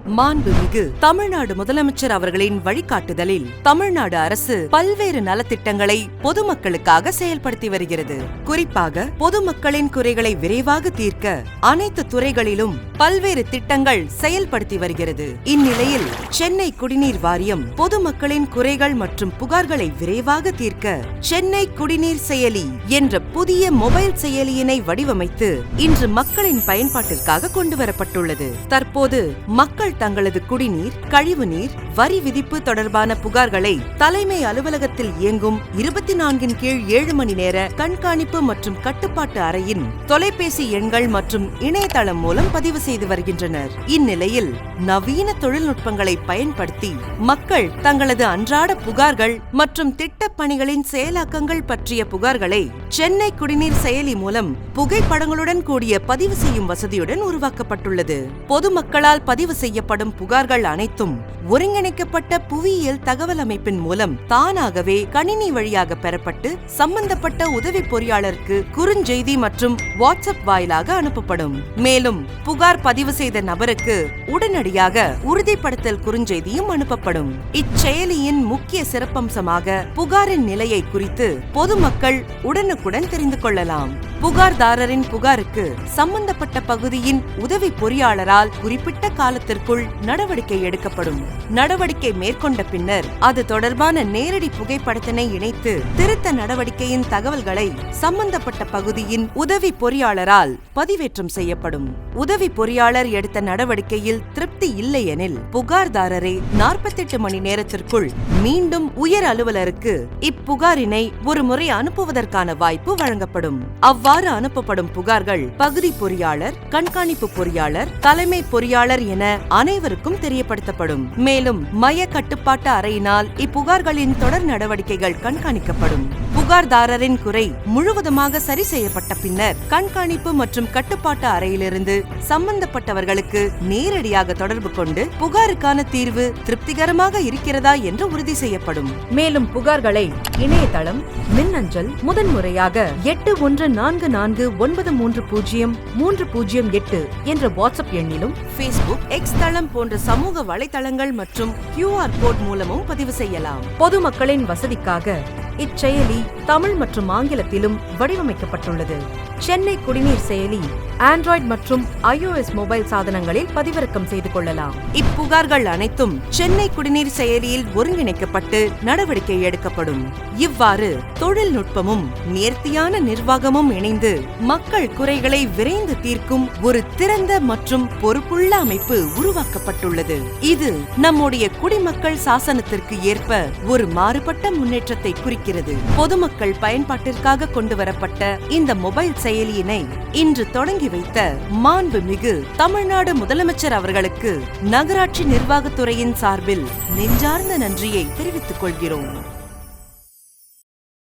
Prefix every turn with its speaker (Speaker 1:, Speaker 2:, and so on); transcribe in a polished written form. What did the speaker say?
Speaker 1: மாண்புமிகு தமிழ்நாடு முதலமைச்சர் அவர்களின் வழிகாட்டுதலில் தமிழ்நாடு அரசு பல்வேறு நலத்திட்டங்களை பொதுமக்களுக்காக செயல்படுத்தி வருகிறது. குறிப்பாக பொதுமக்களின் குறைகளை விரைவாக தீர்க்க அனைத்து துறைகளிலும் பல்வேறு திட்டங்கள் செயல்படுத்தி வருகிறது. இந்நிலையில் சென்னை குடிநீர் வாரியம் பொதுமக்களின் குறைகள் மற்றும் புகார்களை விரைவாக தீர்க்க சென்னை குடிநீர் செயலி என்ற புதிய மொபைல் செயலியினை வடிவமைத்து இன்று மக்களின் பயன்பாட்டிற்காக கொண்டுவரப்பட்டுள்ளது. தற்போது மக்கள் தங்களது குடிநீர், கழிவுநீர், வரி விதிப்பு தொடர்பான புகார்களை தலைமை அலுவலகத்தில் இயங்கும் 24/7 மணி நேர கண்காணிப்பு மற்றும் கட்டுப்பாட்டு அறையின் தொலைபேசி எண்கள் மற்றும் இணையதளம் மூலம் பதிவு செய்து வருகின்றனர். இந்நிலையில் நவீன தொழில்நுட்பங்களை பயன்படுத்தி மக்கள் தங்களது அன்றாட புகார்கள் மற்றும் திட்டப் பணிகளின் செயலாக்கங்கள் பற்றிய புகார்களை சென்னை குடிநீர் செயலி மூலம் புகைப்படங்களுடன் கூடிய பதிவு செய்யும் வசதியுடன் உருவாக்கப்பட்டுள்ளது. பொதுமக்களால் பதிவு செய்யப்படும் புகார்கள் அனைத்தும் ஒருங்கிணைக்கப்பட்ட புவியியல் தகவல் அமைப்பின் மூலம் தானாகவே கணினி வழியாக பெறப்பட்டு சம்பந்தப்பட்ட உதவி பொறியாளருக்கு குறுஞ்செய்தி மற்றும் வாட்ஸ்அப் வாயிலாக அனுப்பப்படும். மேலும் புகார் பதிவு செய்த நபருக்கு உடனடியாக உறுதிப்படுத்தல் குறுஞ்செய்தியும் அனுப்பப்படும். இச்செயலியின் முக்கிய சிறப்பம்சமாக புகாரின் நிலையை குறித்து பொதுமக்கள் உடனுக்குடன் தெரிந்து கொள்ளலாம். புகார்தாரரின் புகாருக்கு சம்பந்தப்பட்ட பகுதியின் உதவி பொறியாளரால் குறிப்பிட்ட காலத்திற்குள் நடவடிக்கை எடுக்கப்படும். நடவடிக்கை மேற்கொண்ட பின்னர் அது தொடர்பான நேரடி புகைப்படத்தினை இணைத்து திருத்த நடவடிக்கையின் தகவல்களை சம்பந்தப்பட்ட பகுதியின் உதவி பொறியாளரால் பதிவேற்றம் செய்யப்படும். உதவி பொறியாளர் எடுத்த நடவடிக்கையில் திருப்தி இல்லையெனில் புகார்தாரரை 48 மணி நேரத்திற்குள் மீண்டும் உயர் அலுவலருக்கு இப்புகாரினை ஒரு முறை அனுப்புவதற்கான வாய்ப்பு வழங்கப்படும். அவ்வாறு அனுப்பப்படும் புகார்கள் பகுதி பொறியாளர், கண்காணிப்பு பொறியாளர், தலைமை பொறியாளர் என அனைவருக்கும் தெரியப்படுத்தப்படும். மேலும் மைய கட்டுப்பாட்டு அறையினால் இப்புகார்களின் தொடர் நடவடிக்கைகள் கண்காணிக்கப்படும். புகார்தாரரின் குறை முழுவதுமாக சரி செய்யப்பட்ட பின்னர் கண்காணிப்பு மற்றும் கட்டுப்பாட்டு அறையிலிருந்து சம்பந்தப்பட்டவர்களுக்கு நேரடியாக தொடர்பு கொண்டு புகாருக்கான தீர்வு திருப்திகரமாக இருக்கிறதா என்று உறுதி செய்யப்படும். மேலும் புகார்களை இணையதளம், மின்னஞ்சல், முதன்முறையாக 8144930308 என்ற வாட்ஸ்அப் எண்ணிலும், ஃபேஸ்புக், எக்ஸ் தளம் போன்ற சமூக வலைதளங்கள் மற்றும் QR கோட் மூலமும் பதிவு செய்யலாம். பொதுமக்களின் வசதிக்காக இச்செயலி தமிழ் மற்றும் ஆங்கிலத்திலும் வடிவமைக்கப்பட்டுள்ளது. சென்னை குடிநீர் செயலி ஆண்ட்ராய்டு மற்றும் iOS மொபைல் சாதனங்களில் பதிவிறக்கம் செய்து கொள்ளலாம். இப்புகார்கள் அனைத்தும் சென்னை குடிநீர் செயலியில் ஒருங்கிணைக்கப்பட்டு நடவடிக்கை எடுக்கப்படும். இவ்வாறு தொழில்நுட்பமும் நேர்த்தியான நிர்வாகமும் இணைந்து மக்கள் குறைகளை விரைந்து தீர்க்கும் ஒரு திறந்த மற்றும் பொறுப்புள்ள அமைப்பு உருவாக்கப்பட்டுள்ளது. இது நம்முடைய குடிமக்கள் சாசனத்திற்கு ஏற்ப ஒரு மாறுபட்ட முன்னேற்றத்தை குறிக்கிறது. பொதுமக்கள் பயன்பாட்டிற்காக கொண்டுவரப்பட்ட இந்த மொபைல் செயலியினை இன்று தொடங்கி வைத்த மாண்புமிகு தமிழ்நாடு முதலமைச்சர் அவர்களுக்கு நகராட்சி நிர்வாகத்துறையின் சார்பில் நெஞ்சார்ந்த நன்றியை தெரிவித்துக் கொள்கிறோம்.